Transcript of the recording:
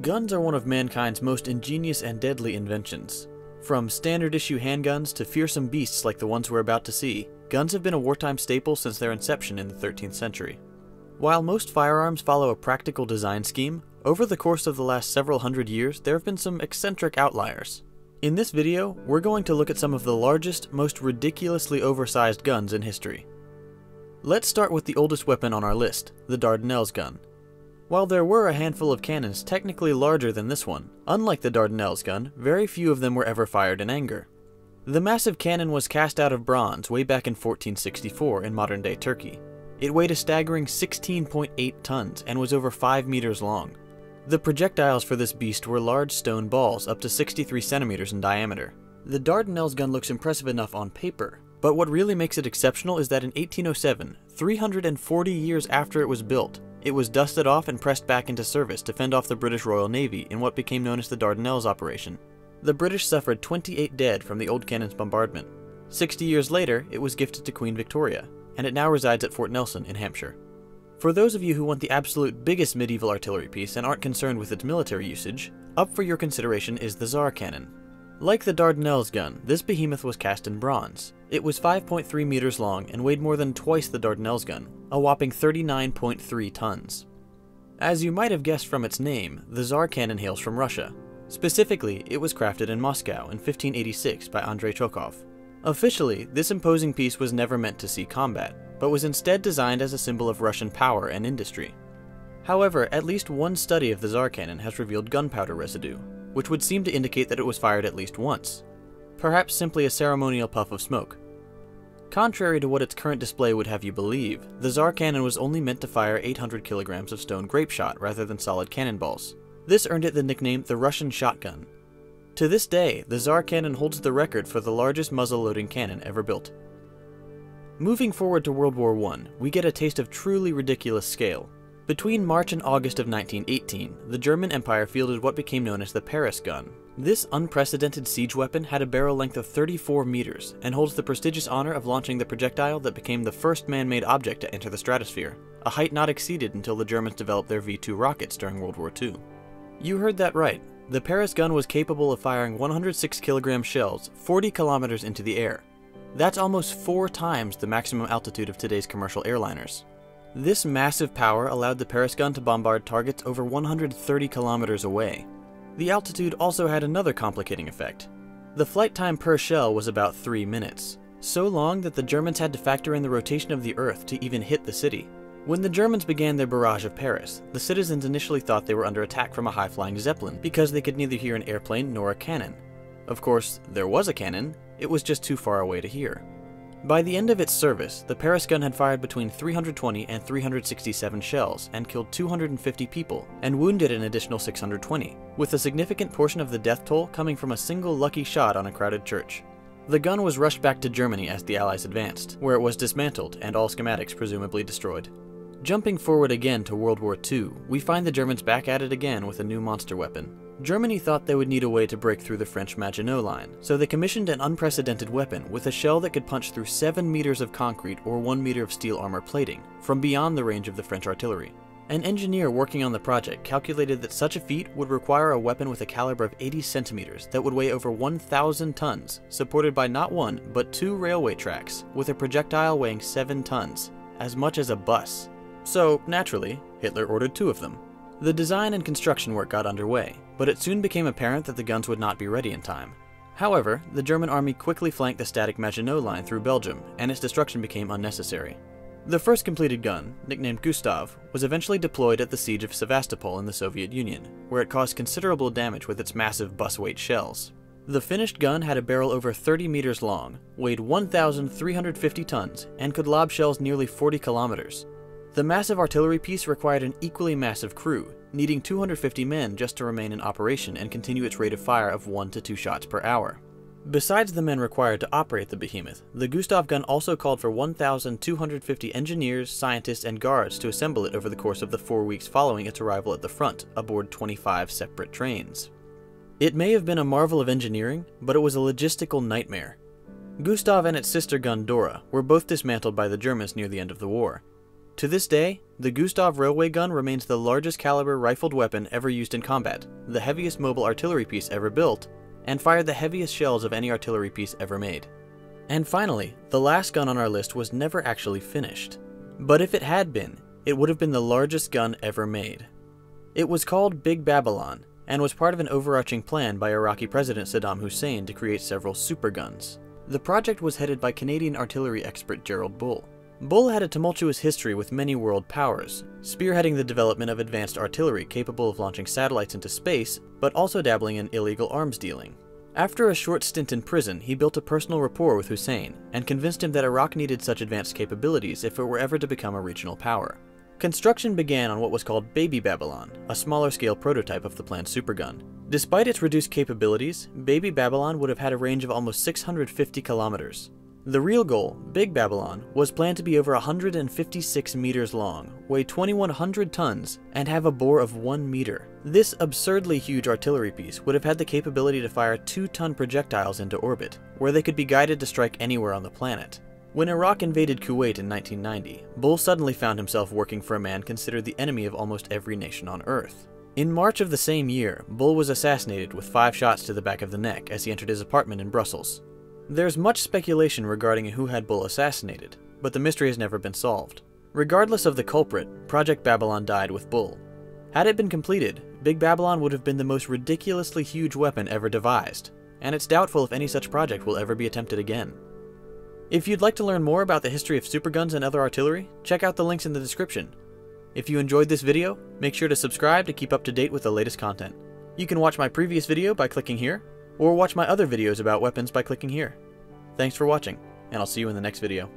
Guns are one of mankind's most ingenious and deadly inventions. From standard-issue handguns to fearsome beasts like the ones we're about to see, guns have been a wartime staple since their inception in the 13th century. While most firearms follow a practical design scheme, over the course of the last several hundred years there have been some eccentric outliers. In this video, we're going to look at some of the largest, most ridiculously oversized guns in history. Let's start with the oldest weapon on our list, the Dardanelles Gun. While there were a handful of cannons technically larger than this one, unlike the Dardanelles Gun, very few of them were ever fired in anger. The massive cannon was cast out of bronze way back in 1464 in modern-day Turkey. It weighed a staggering 16.8 tons and was over 5 meters long. The projectiles for this beast were large stone balls up to 63 centimeters in diameter. The Dardanelles Gun looks impressive enough on paper, but what really makes it exceptional is that in 1807, 340 years after it was built, it was dusted off and pressed back into service to fend off the British Royal Navy in what became known as the Dardanelles Operation. The British suffered 28 dead from the old cannon's bombardment. 60 years later, it was gifted to Queen Victoria, and it now resides at Fort Nelson in Hampshire. For those of you who want the absolute biggest medieval artillery piece and aren't concerned with its military usage, up for your consideration is the Tsar Cannon. Like the Dardanelles Gun, this behemoth was cast in bronze. It was 5.3 meters long and weighed more than twice the Dardanelles Gun, a whopping 39.3 tons. As you might have guessed from its name, the Tsar Cannon hails from Russia. Specifically, it was crafted in Moscow in 1586 by Andrei Chokov. Officially, this imposing piece was never meant to see combat, but was instead designed as a symbol of Russian power and industry. However, at least one study of the Tsar Cannon has revealed gunpowder residue, which would seem to indicate that it was fired at least once. Perhaps simply a ceremonial puff of smoke. Contrary to what its current display would have you believe, the Tsar Cannon was only meant to fire 800 kilograms of stone grape shot rather than solid cannonballs. This earned it the nickname the Russian shotgun. To this day, the Tsar Cannon holds the record for the largest muzzle-loading cannon ever built. Moving forward to World War I, we get a taste of truly ridiculous scale. Between March and August of 1918, the German Empire fielded what became known as the Paris gun. This unprecedented siege weapon had a barrel length of 34 meters and holds the prestigious honor of launching the projectile that became the first man-made object to enter the stratosphere, a height not exceeded until the Germans developed their V-2 rockets during World War II. You heard that right. The Paris gun was capable of firing 106 kilogram shells 40 kilometers into the air. That's almost 4 times the maximum altitude of today's commercial airliners. This massive power allowed the Paris gun to bombard targets over 130 kilometers away. The altitude also had another complicating effect. The flight time per shell was about 3 minutes, so long that the Germans had to factor in the rotation of the Earth to even hit the city. When the Germans began their barrage of Paris, the citizens initially thought they were under attack from a high-flying Zeppelin because they could neither hear an airplane nor a cannon. Of course, there was a cannon, it was just too far away to hear. By the end of its service, the Paris gun had fired between 320 and 367 shells and killed 250 people and wounded an additional 620, with a significant portion of the death toll coming from a single lucky shot on a crowded church. The gun was rushed back to Germany as the Allies advanced, where it was dismantled and all schematics presumably destroyed. Jumping forward again to World War II, we find the Germans back at it again with a new monster weapon. Germany thought they would need a way to break through the French Maginot Line, so they commissioned an unprecedented weapon with a shell that could punch through 7 meters of concrete or 1 meter of steel armor plating, from beyond the range of the French artillery. An engineer working on the project calculated that such a feat would require a weapon with a caliber of 80 centimeters that would weigh over 1,000 tons, supported by not 1, but 2 railway tracks, with a projectile weighing 7 tons, as much as a bus. So, naturally, Hitler ordered 2 of them. The design and construction work got underway, but it soon became apparent that the guns would not be ready in time. However, the German army quickly flanked the static Maginot Line through Belgium, and its destruction became unnecessary. The first completed gun, nicknamed Gustav, was eventually deployed at the siege of Sevastopol in the Soviet Union, where it caused considerable damage with its massive bus-weight shells. The finished gun had a barrel over 30 meters long, weighed 1,350 tons, and could lob shells nearly 40 kilometers. The massive artillery piece required an equally massive crew, needing 250 men just to remain in operation and continue its rate of fire of 1 to 2 shots per hour. Besides the men required to operate the behemoth, the Gustav gun also called for 1,250 engineers, scientists, and guards to assemble it over the course of the 4 weeks following its arrival at the front, aboard 25 separate trains. It may have been a marvel of engineering, but it was a logistical nightmare. Gustav and its sister gun Dora were both dismantled by the Germans near the end of the war. To this day, The Gustav railway gun remains the largest caliber rifled weapon ever used in combat, the heaviest mobile artillery piece ever built, and fired the heaviest shells of any artillery piece ever made. And finally, the last gun on our list was never actually finished. But if it had been, it would have been the largest gun ever made. It was called Big Babylon, and was part of an overarching plan by Iraqi President Saddam Hussein to create several super guns. The project was headed by Canadian artillery expert Gerald Bull. Bull had a tumultuous history with many world powers, spearheading the development of advanced artillery capable of launching satellites into space, but also dabbling in illegal arms dealing. After a short stint in prison, he built a personal rapport with Hussein, and convinced him that Iraq needed such advanced capabilities if it were ever to become a regional power. Construction began on what was called Baby Babylon, a smaller-scale prototype of the planned supergun. Despite its reduced capabilities, Baby Babylon would have had a range of almost 650 kilometers. The real goal, Big Babylon, was planned to be over 156 meters long, weigh 2,100 tons, and have a bore of 1 meter. This absurdly huge artillery piece would have had the capability to fire 2-ton projectiles into orbit, where they could be guided to strike anywhere on the planet. When Iraq invaded Kuwait in 1990, Bull suddenly found himself working for a man considered the enemy of almost every nation on Earth. In March of the same year, Bull was assassinated with 5 shots to the back of the neck as he entered his apartment in Brussels. There's much speculation regarding who had Bull assassinated, but the mystery has never been solved. Regardless of the culprit, Project Babylon died with Bull. Had it been completed, Big Babylon would have been the most ridiculously huge weapon ever devised, and it's doubtful if any such project will ever be attempted again. If you'd like to learn more about the history of superguns and other artillery, check out the links in the description. If you enjoyed this video, make sure to subscribe to keep up to date with the latest content. You can watch my previous video by clicking here, or watch my other videos about weapons by clicking here. Thanks for watching, and I'll see you in the next video.